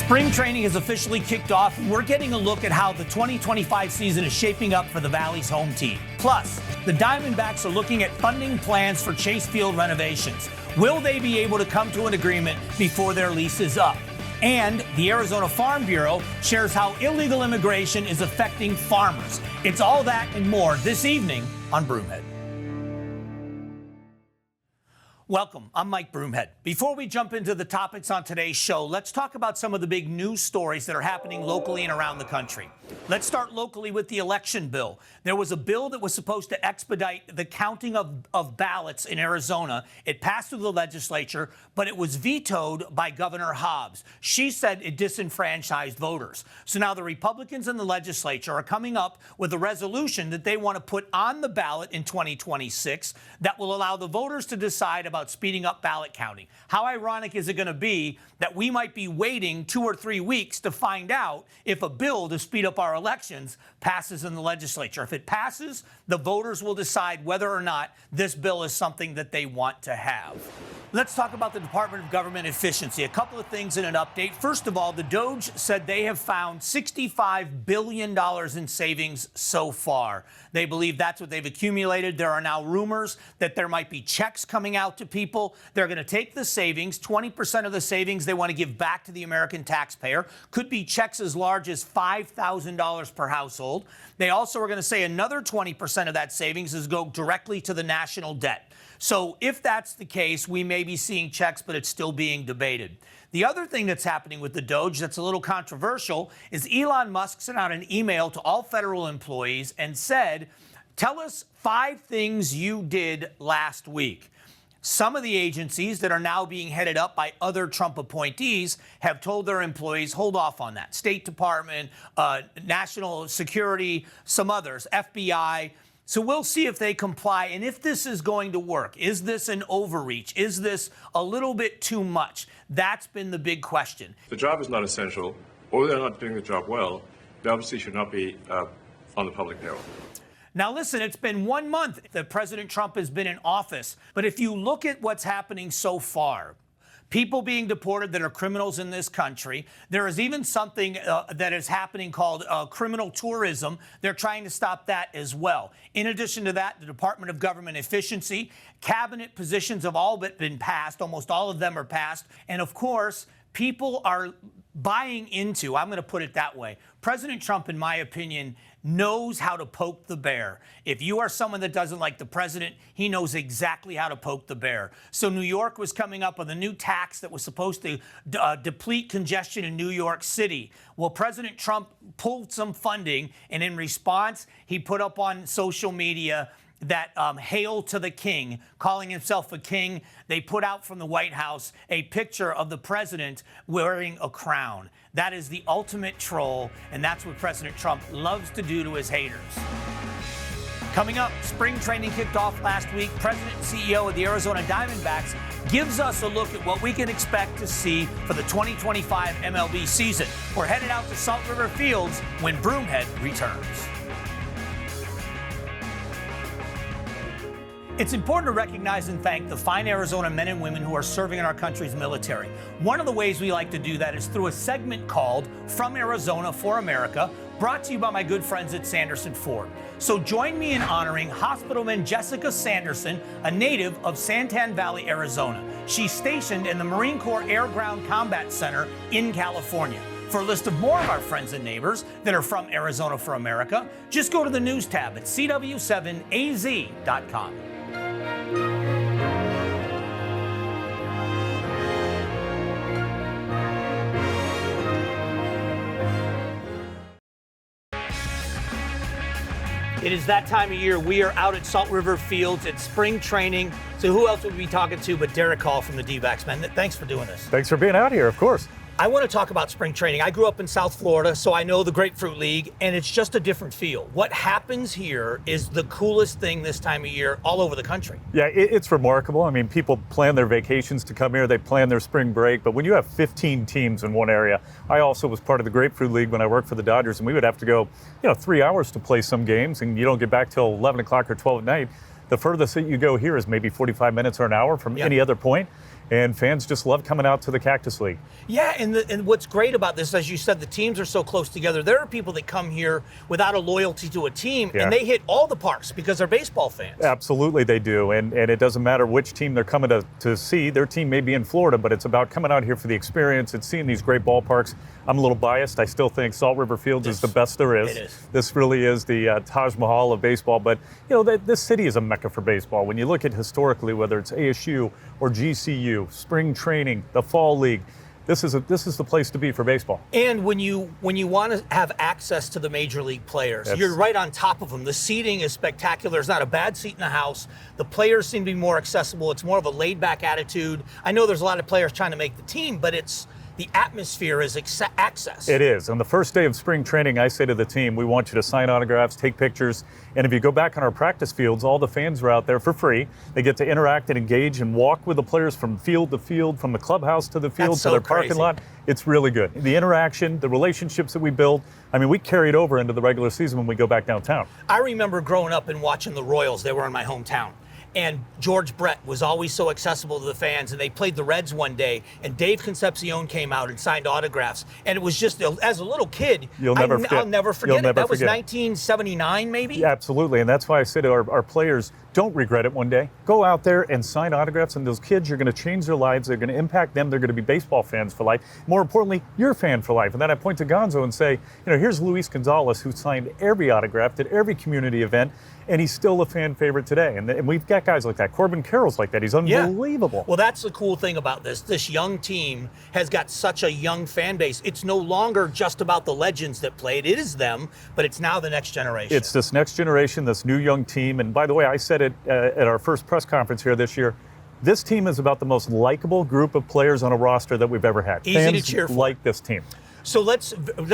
Spring training has officially kicked off, and we're getting a look at how the 2025 season is shaping up for the Valley's home team. Plus, the Diamondbacks are looking at funding plans for Chase Field renovations. Will they be able to come to an agreement before their lease is up? And the Arizona Farm Bureau shares how illegal immigration is affecting farmers. It's all that and more this evening on Broomhead. Welcome, I'm Mike Broomhead. Before we jump into the topics on today's show, let's talk about some of the big news stories that are happening locally and around the country. Let's start locally with the election bill. There was a bill that was supposed to expedite the counting of ballots in Arizona. It passed through the legislature, but it was vetoed by Governor Hobbs. She said it disenfranchised voters. So now the Republicans in the legislature are coming up with a resolution that they want to put on the ballot in 2026 that will allow the voters to decide about speeding up ballot counting. How ironic is it going to be that we might be waiting 2 or 3 weeks to find out if a bill to speed up our elections passes in the legislature? If it passes, the voters will decide whether or not this bill is something that they want to have. Let's talk about the Department of Government Efficiency. A couple of things in an update. First of all, the DOGE said they have found $65 billion in savings so far. They believe that's what they've accumulated. There are now rumors that there might be checks coming out to people. They're going to take the savings, 20% of the savings they want to give back to the American taxpayer. Could be checks as large as $5,000 per household. They also are going to say another 20% of that savings is go directly to the national debt. So if that's the case, we may be seeing checks, but it's still being debated. The other thing that's happening with the DOGE that's a little controversial is Elon Musk sent out an email to all federal employees and said, tell us 5 things you did last week. Some of the agencies that are now being headed up by other Trump appointees have told their employees, hold off on that. State Department, National Security, some others, FBI. So we'll see if they comply and if this is going to work. Is this an overreach? Is this a little bit too much? That's been the big question. The job is not essential, or they're not doing the job well. They obviously should not be on the public payroll. Now, listen, it's been 1 month that President Trump has been in office. But if you look at what's happening so far, people being deported that are criminals in this country. There is even something that is happening called criminal tourism. They're trying to stop that as well. In addition to that, the Department of Government Efficiency, cabinet positions have all but been passed. Almost all of them are passed. And of course, people are buying into, I'm going to put it that way, President Trump, in my opinion, knows how to poke the bear. If you are someone that doesn't like the president, he knows exactly how to poke the bear. So New York was coming up with a new tax that was supposed to deplete congestion in New York City. Well, President Trump pulled some funding, and in response, he put up on social media that hail to the king, calling himself a king. They put out from the White House a picture of the president wearing a crown. That is the ultimate troll, and that's what President Trump loves to do to his haters. Coming up, spring training kicked off last week. President and CEO of the Arizona Diamondbacks gives us a look at what we can expect to see for the 2025 MLB season. We're headed out to Salt River Fields when Broomhead returns. It's important to recognize and thank the fine Arizona men and women who are serving in our country's military. One of the ways we like to do that is through a segment called From Arizona for America, brought to you by my good friends at Sanderson Ford. So join me in honoring Hospitalman Jessica Sanderson, a native of Santan Valley, Arizona. She's stationed in the Marine Corps Air Ground Combat Center in California. For a list of more of our friends and neighbors that are from Arizona for America, just go to the news tab at cw7az.com. It is that time of year. We are out at Salt River Fields. It's spring training. So who else would we be talking to but Derek Hall from the D-backs, man? Thanks for doing this. Thanks for being out here, of course. I want to talk about spring training. I grew up in South Florida, so I know the Grapefruit League, and it's just a different feel. What happens here is the coolest thing this time of year all over the country. Yeah, it's remarkable. I mean, people plan their vacations to come here. They plan their spring break. But when you have 15 teams in one area, I also was part of the Grapefruit League when I worked for the Dodgers, and we would have to go, 3 hours to play some games, and you don't get back till 11 o'clock or 12 at night. The furthest that you go here is maybe 45 minutes or an hour from any other point. and fans just love coming out to the Cactus League. Yeah, and what's great about this, as you said, the teams are so close together. There are people that come here without a loyalty to a team, and they hit all the parks because they're baseball fans. Absolutely they do, and it doesn't matter which team they're coming to see. Their team may be in Florida, but it's about coming out here for the experience and seeing these great ballparks. I'm a little biased. I still think Salt River Fields is the best there is. It is. This really is the Taj Mahal of baseball, but this city is a mecca for baseball. When you look at historically, whether it's ASU or GCU, spring training, the fall league, this is the place to be for baseball. And when you want to have access to the major league players, you're right on top of them. The seating is spectacular. There's not a bad seat in the house. The players seem to be more accessible. It's more of a laid-back attitude. I know there's a lot of players trying to make the team, but the atmosphere is access. It is. On the first day of spring training, I say to the team, we want you to sign autographs, take pictures, and if you go back on our practice fields, all the fans are out there for free. They get to interact and engage and walk with the players from field to field, from the clubhouse to the field to their parking lot. It's really good. The interaction, the relationships that we build, I mean, we carry it over into the regular season when we go back downtown. I remember growing up and watching the Royals. They were in my hometown. And George Brett was always so accessible to the fans, and they played the Reds one day, and Dave Concepcion came out and signed autographs. And it was just, as a little kid, I'll never forget it. That was 1979, maybe? Yeah, absolutely, and that's why I say to our players, don't regret it one day. Go out there and sign autographs, and those kids, you're going to change their lives. They're going to impact them. They're going to be baseball fans for life. More importantly, you're a fan for life. And then I point to Gonzo and say, here's Luis Gonzalez, who signed every autograph at every community event, and he's still a fan favorite today. And we've got guys like that. Corbin Carroll's like that. He's unbelievable. Well, that's the cool thing about this. This young team has got such a young fan base. It's no longer just about the legends that played. It is them, but it's now the next generation. It's this next generation, this new young team. And by the way, I said it at our first press conference here this year. This team is about the most likable group of players on a roster that we've ever had. Easy Fans to cheer for. Like this team. So let's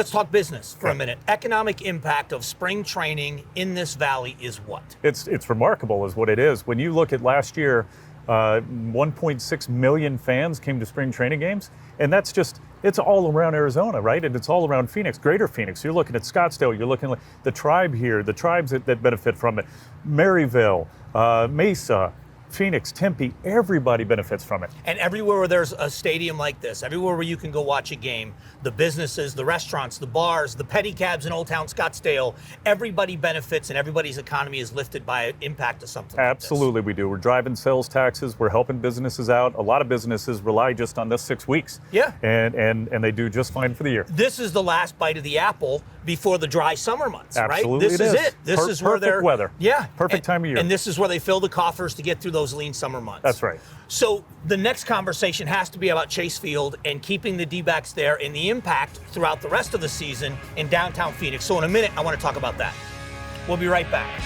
talk business for a minute. Economic impact of spring training in this valley is what? It's remarkable is what it is. When you look at last year, 1.6 million fans came to spring training games, and it's all around Arizona, right? And it's all around Phoenix, greater Phoenix. You're looking at Scottsdale, you're looking at the tribe here, the tribes that benefit from it. Maryville, Mesa, Phoenix, Tempe, everybody benefits from it. And everywhere where there's a stadium like this, everywhere where you can go watch a game, the businesses, the restaurants, the bars, the pedicabs in Old Town Scottsdale, everybody benefits and everybody's economy is lifted by an impact of something Absolutely like this. We do. We're driving sales taxes. We're helping businesses out. A lot of businesses rely just on this 6 weeks. Yeah. And they do just fine for the year. This is the last bite of the apple before the dry summer months, Absolutely, right? This is it. This is where perfect weather. Yeah. Perfect time of year. And this is where they fill the coffers to get through those lean summer months. That's right. So the next conversation has to be about Chase Field and keeping the D-backs there and the impact throughout the rest of the season in downtown Phoenix. So in a minute, I want to talk about that. We'll be right back.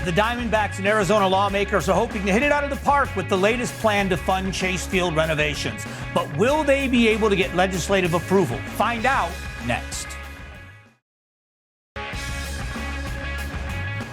The Diamondbacks and Arizona lawmakers are hoping to hit it out of the park with the latest plan to fund Chase Field renovations. But will they be able to get legislative approval? Find out next.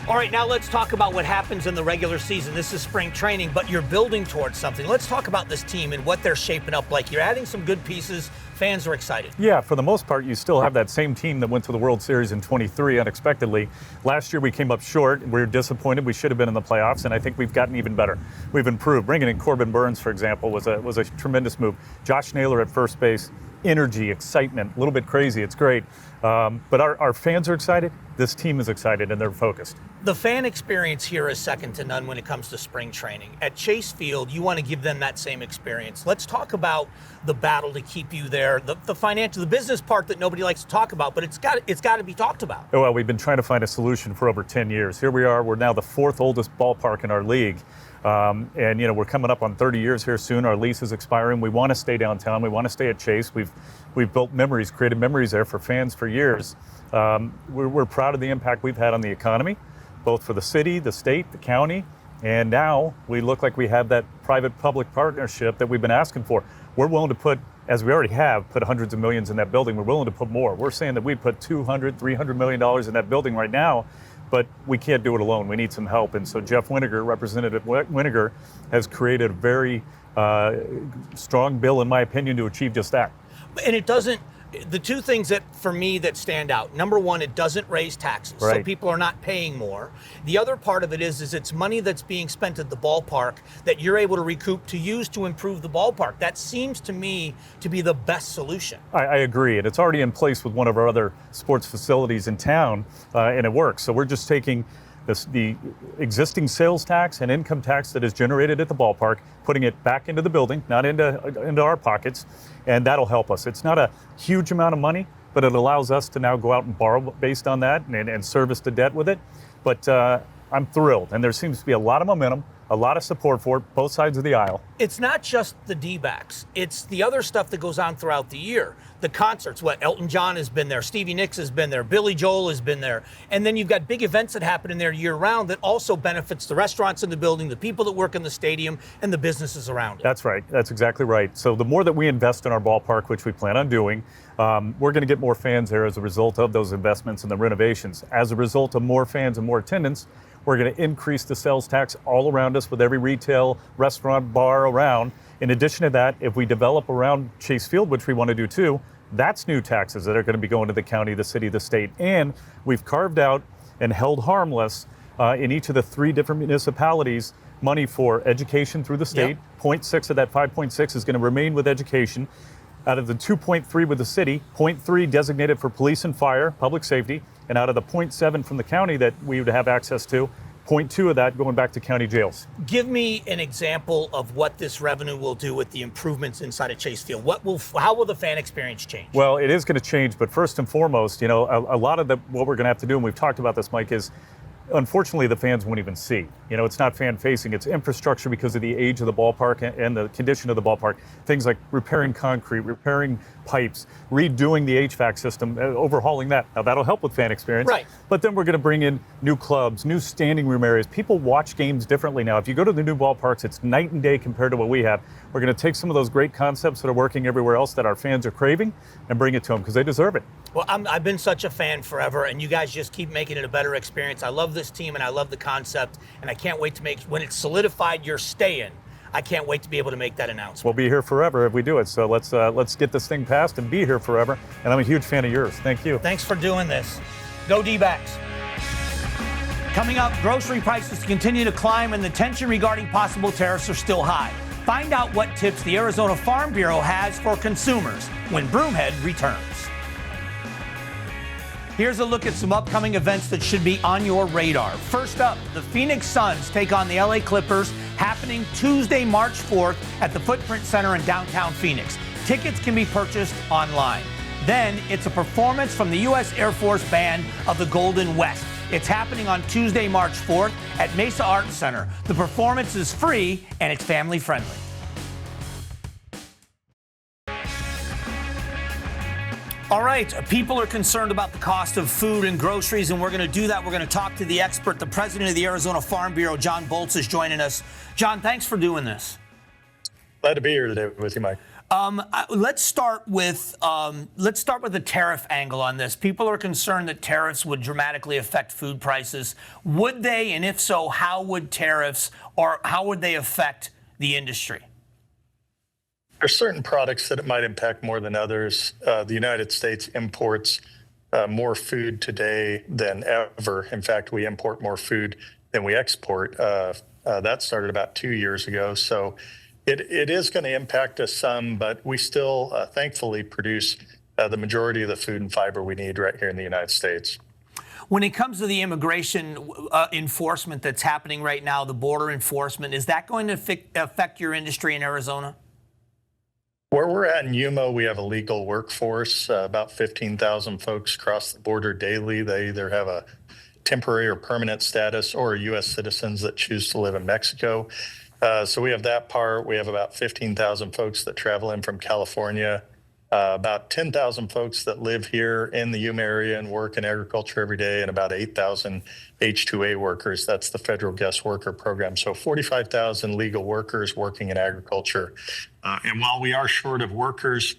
All right, now let's talk about what happens in the regular season. This is spring training, but you're building towards something. Let's talk about this team and what they're shaping up like. You're adding some good pieces. Fans are excited. Yeah, for the most part, you still have that same team that went to the World Series in 23 unexpectedly. Last year, we came up short. We were disappointed. We should have been in the playoffs, and I think we've gotten even better. We've improved. Bringing in Corbin Burns, for example, was a tremendous move. Josh Naylor at first base. Energy, excitement, a little bit crazy. It's great. But our fans are excited. This team is excited, and they're focused. The fan experience here is second to none when it comes to spring training. At Chase Field, you want to give them that same experience. Let's talk about the battle to keep you there, the financial, the business part that nobody likes to talk about, but it's got to be talked about. Well, we've been trying to find a solution for over 10 years. Here we are. We're now the fourth oldest ballpark in our league. And we're coming up on 30 years here soon. Our lease is expiring. We want to stay downtown. We want to stay at Chase. We've built memories, created memories there for fans for years. We're proud of the impact we've had on the economy, both for the city, the state, the county, and now we look like we have that private-public partnership that we've been asking for. We're willing to put, as we already have, put hundreds of millions in that building. We're willing to put more. We're saying that we put $200-300 million in that building right now, but we can't do it alone. We need some help. And so Jeff Winiger, Representative Winiger, has created a very strong bill, in my opinion, to achieve just that. And it doesn't the two things that for me that stand out. Number one, it doesn't raise taxes, so Right. people are not paying more. The other part of it is it's money that's being spent at the ballpark that you're able to recoup to use to improve the ballpark. That seems to me to be the best solution. I agree, and it's already in place with one of our other sports facilities in town, and it works. So we're just taking the existing sales tax and income tax that is generated at the ballpark, putting it back into the building, not into our pockets, and that'll help us. It's not a huge amount of money, but it allows us to now go out and borrow based on that and service the debt with it. But I'm thrilled, and there seems to be a lot of momentum, a lot of support for it, both sides of the aisle. It's not just the D-backs. It's the other stuff that goes on throughout the year. The concerts, Elton John has been there, Stevie Nicks has been there, Billy Joel has been there. And then you've got big events that happen in there year round that also benefits the restaurants in the building, the people that work in the stadium, and the businesses around it. That's right. That's exactly right. So the more that we invest in our ballpark, which we plan on doing, we're going to get more fans there as a result of those investments and the renovations. As a result of more fans and more attendance, we're going to increase the sales tax all around us with every retail, restaurant, bar around. In addition to that, if we develop around Chase Field, which we want to do too, that's new taxes that are going to be going to the county, the city, the state. And we've carved out and held harmless in each of the 3 different municipalities money for education through the state. Yep. 0.6 of that 5.6 is going to remain with education. Out of the 2.3 with the city, 0.3 designated for police and fire, public safety, and out of the 0.7 from the county that we would have access to, 0.2 of that going back to county jails. Give me an example of what this revenue will do with the improvements inside of Chase Field. How will the fan experience change? Well, it is going to change, but first and foremost, a lot of what we're going to have to do, and we've talked about this, Mike, is unfortunately the fans won't even see. It's not fan facing, it's infrastructure because of the age of the ballpark and the condition of the ballpark. Things like repairing concrete, repairing pipes, redoing the HVAC system, overhauling that. Now that'll help with fan experience. Right. But then we're going to bring in new clubs, new standing room areas. People watch games differently now. If you go to the new ballparks, it's night and day compared to what we have. We're going to take some of those great concepts that are working everywhere else that our fans are craving and bring it to them because they deserve it. Well, I've been such a fan forever, and you guys just keep making it a better experience. I love this team, and I love the concept, and I can't wait to when it's solidified you're staying. I can't wait to be able to make that announcement. We'll be here forever if we do it. So let's get this thing passed and be here forever. And I'm a huge fan of yours. Thank you. Thanks for doing this. Go D-backs. Coming up, grocery prices continue to climb, and the tension regarding possible tariffs are still high. Find out what tips the Arizona Farm Bureau has for consumers when Broomhead returns. Here's a look at some upcoming events that should be on your radar. First up, the Phoenix Suns take on the LA Clippers, happening Tuesday, March 4th at the Footprint Center in downtown Phoenix. Tickets can be purchased online. Then it's a performance from the U.S. Air Force Band of the Golden West. It's happening on Tuesday, March 4th at Mesa Arts Center. The performance is free and it's family friendly. All right, people are concerned about the cost of food and groceries, and we're going to do that. We're going to talk to the expert. The president of the Arizona Farm Bureau, John Bolts, is joining us. John, thanks for doing this. Glad to be here today with you, Mike. Let's start with the tariff angle on this. People are concerned that tariffs would dramatically affect food prices. Would they, and if so, how would they affect the industry? There's certain products that it might impact more than others. The United States imports more food today than ever. In fact, we import more food than we export. That started about 2 years ago. So it is going to impact us some, but we still thankfully produce the majority of the food and fiber we need right here in the United States. When it comes to the immigration enforcement that's happening right now, the border enforcement, is that going to affect your industry in Arizona? Where we're at in Yuma, we have a legal workforce. About 15,000 folks cross the border daily. They either have a temporary or permanent status or are U.S. citizens that choose to live in Mexico. So we have that part. We have about 15,000 folks that travel in from California, about 10,000 folks that live here in the Yuma area and work in agriculture every day, and about 8,000 H-2A workers. That's the federal guest worker program. So 45,000 legal workers working in agriculture. And while we are short of workers,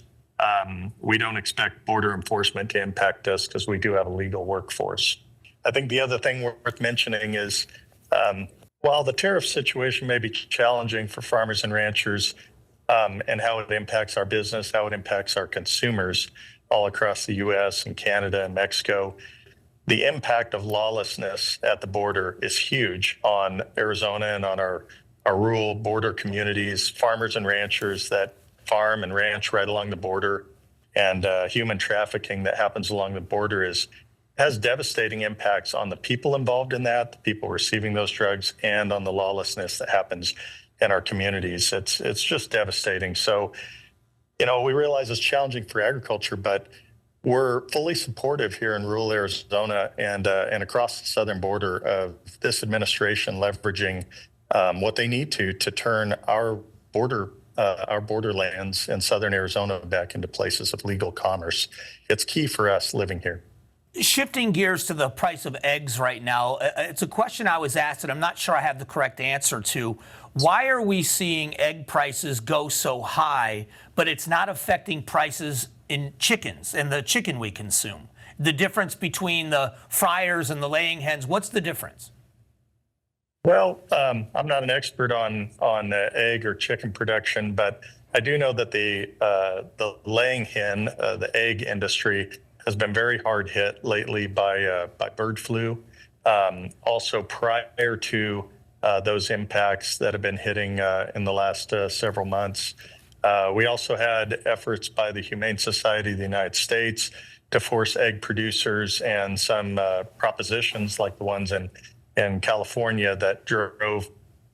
we don't expect border enforcement to impact us because we do have a legal workforce. I think the other thing worth mentioning is while the tariff situation may be challenging for farmers and ranchers and how it impacts our business, how it impacts our consumers, all across the U.S. and Canada and Mexico. The impact of lawlessness at the border is huge on Arizona and on our rural border communities, farmers and ranchers that farm and ranch right along the border, and human trafficking that happens along the border has devastating impacts on the people involved in that, the people receiving those drugs, and on the lawlessness that happens in our communities. It's just devastating. So, we realize it's challenging for agriculture, but we're fully supportive here in rural Arizona and across the southern border of this administration leveraging what they need to turn our borderlands in southern Arizona back into places of legal commerce. It's key for us living here. Shifting gears to the price of eggs right now, it's a question I was asked and I'm not sure I have the correct answer to. Why are we seeing egg prices go so high, but it's not affecting prices in chickens and the chicken we consume? The difference between the fryers and the laying hens, what's the difference? Well, I'm not an expert on egg or chicken production, but I do know that the laying hen, the egg industry, has been very hard hit lately by bird flu. Also, prior to those impacts that have been hitting in the last several months, we also had efforts by the Humane Society of the United States to force egg producers and some propositions like the ones in California that drove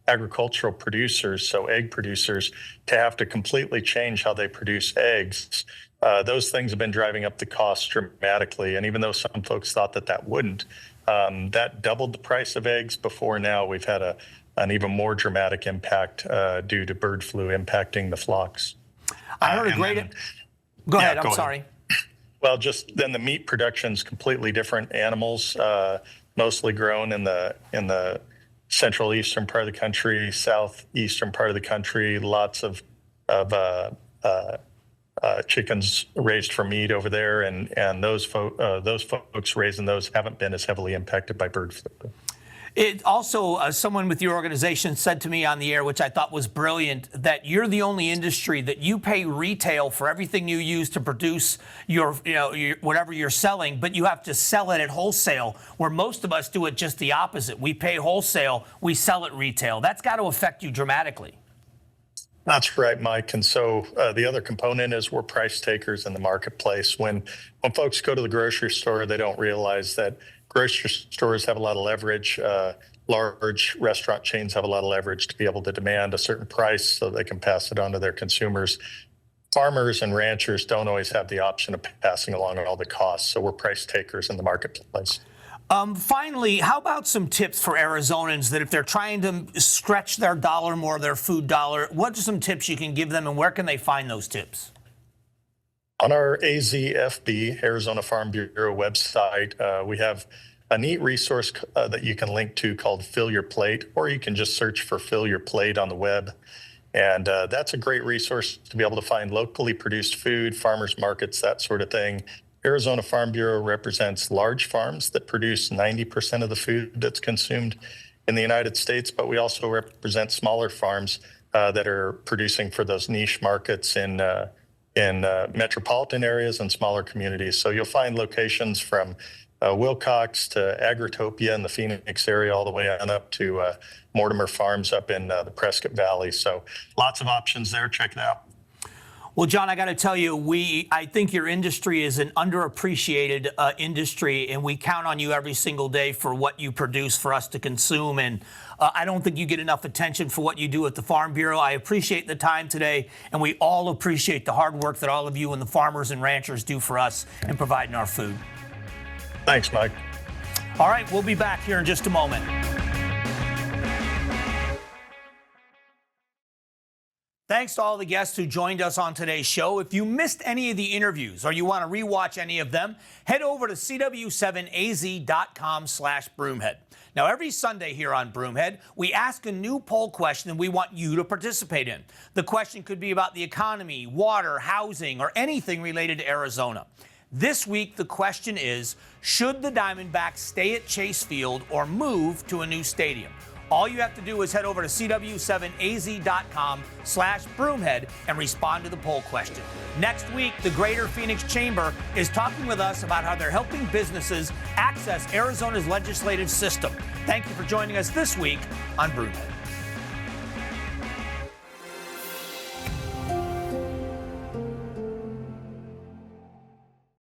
agricultural producers, so egg producers, to have to completely change how they produce eggs. Those things have been driving up the cost dramatically. And even though some folks thought that wouldn't, that doubled the price of eggs. Before now, we've had an even more dramatic impact due to bird flu impacting the flocks. I heard a great... Go ahead, I'm sorry. Well, just then the meat production's completely different animals, mostly grown in the central eastern part of the country, southeastern part of the country, lots of chickens raised for meat over there, and those folks raising those haven't been as heavily impacted by bird flu. It also, someone with your organization said to me on the air, which I thought was brilliant, that you're the only industry that you pay retail for everything you use to produce your whatever you're selling, but you have to sell it at wholesale, where most of us do it just the opposite. We pay wholesale, we sell it retail. That's got to affect you dramatically. That's right, Mike. And so the other component is we're price takers in the marketplace. When folks go to the grocery store, they don't realize that grocery stores have a lot of leverage. Large restaurant chains have a lot of leverage to be able to demand a certain price so they can pass it on to their consumers. Farmers and ranchers don't always have the option of passing along all the costs. So we're price takers in the marketplace. Finally, how about some tips for Arizonans that if they're trying to stretch their dollar more, their food dollar, what are some tips you can give them and where can they find those tips? On our AZFB, Arizona Farm Bureau website, we have a neat resource that you can link to called Fill Your Plate, or you can just search for Fill Your Plate on the web. And that's a great resource to be able to find locally produced food, farmers markets, that sort of thing. Arizona Farm Bureau represents large farms that produce 90% of the food that's consumed in the United States, but we also represent smaller farms that are producing for those niche markets in metropolitan areas and smaller communities. So you'll find locations from Wilcox to Agritopia in the Phoenix area, all the way on up to Mortimer Farms up in the Prescott Valley. So lots of options there. Check it out. Well, John, I got to tell you, I think your industry is an underappreciated industry, and we count on you every single day for what you produce for us to consume. And I don't think you get enough attention for what you do at the Farm Bureau. I appreciate the time today, and we all appreciate the hard work that all of you and the farmers and ranchers do for us in providing our food. Thanks, Mike. All right, we'll be back here in just a moment. Thanks to all the guests who joined us on today's show. If you missed any of the interviews or you want to rewatch any of them, head over to cw7az.com/Broomhead. Now, every Sunday here on Broomhead, we ask a new poll question and we want you to participate in. The question could be about the economy, water, housing, or anything related to Arizona. This week, the question is, should the Diamondbacks stay at Chase Field or move to a new stadium? All you have to do is head over to cw7az.com/Broomhead and respond to the poll question. Next week, the Greater Phoenix Chamber is talking with us about how they're helping businesses access Arizona's legislative system. Thank you for joining us this week on Broomhead.